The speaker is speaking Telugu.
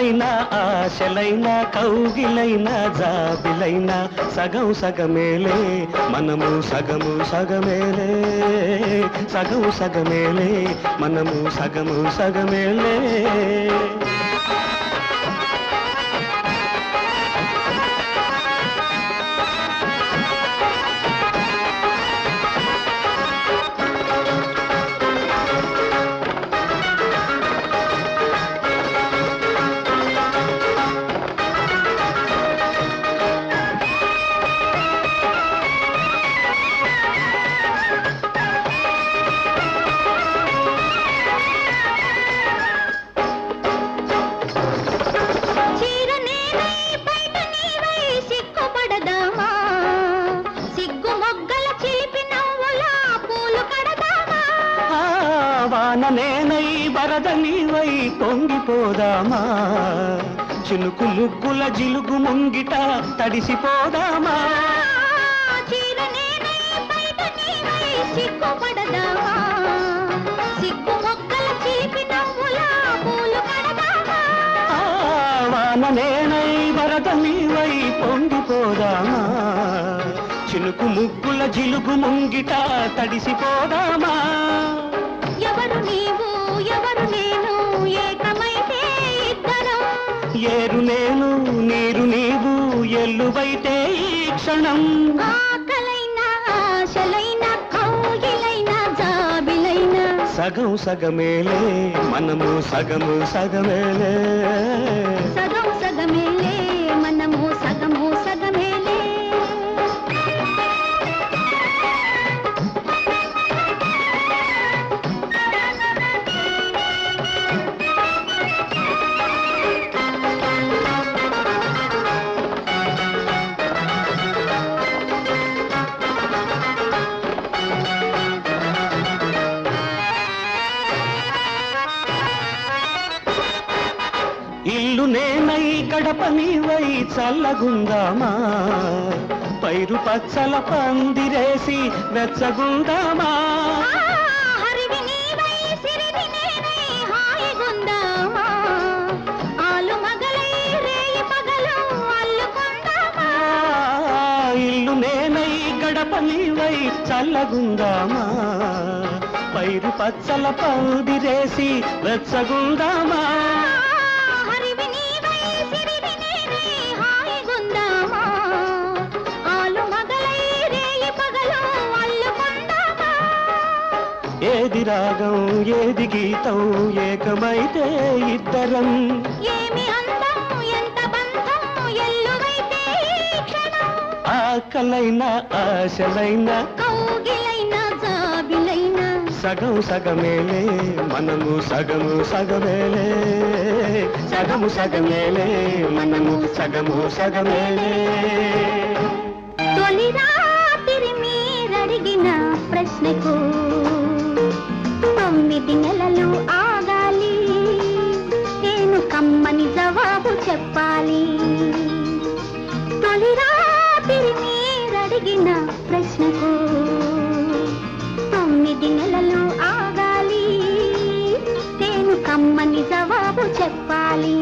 ఆకలైన ఆశలైన కౌగిలైన జాబిలైన సగం సగమేలే మనము సగము సగమేలే సగం సగమేలే మనము సగము సగమేలే నేనై వరద నీవై పొంగిపోదామా చినుకు ముగ్గుల జిలుగు ముంగిట తడిసిపోదామా వాన నేనై వరద నీవై పొంగిపోదామా చినుకు ముగ్గుల జిలుగు ముంగిట తడిసిపోదామా ఎవరు నీవు ఎవరు నేను ఏకమైతే ఇద్దరం ఏరు నేను నీరు నీవు ఎల్లువైతే ఈ క్షణం ఆకలైన ఆశలైన కౌగిలైన జాబిలైన సగం సగమేలే మనము సగము సగమేలే సగం సగమేలే మనము సగము సగమేలే ఇల్లు నేనై గడప నీవై చల్లగుందామా పైరు పచ్చల పందిరేసి వెచ్చగుందామా హరివి నీవై సిరివి నేనై హాయిగుందామా ఆలు మగలై రేయి పగలు అల్లుకుందామా ఇల్లు నేనై గడప నీవై చల్లగుందామా పైరు పచ్చల పందిరేసి వెచ్చగుందామా ఏది రాగం ఏది గీతం ఏకమైతే ఇద్దరం ఏమి అందం ఎంత బంధం ఎల్లువైతే ఈ క్షణం ఆకలైన ఆశలైన కౌగిలైన జాబిలైన సగం సగమేలే మనము సగము సగమేలే సగము సగమేలే మనము సగము సగమేలే తొలి రాత్రి మీరడిగిన ప్రశ్నకు 9 నెలలు ఆగాలి నేను కమ్మని జవాబు చెప్పాలి తొలి రాత్రి మీరడిగిన ప్రశ్నకు 9 నెలలు ఆగాలి నేను కమ్మని జవాబు చెప్పాలి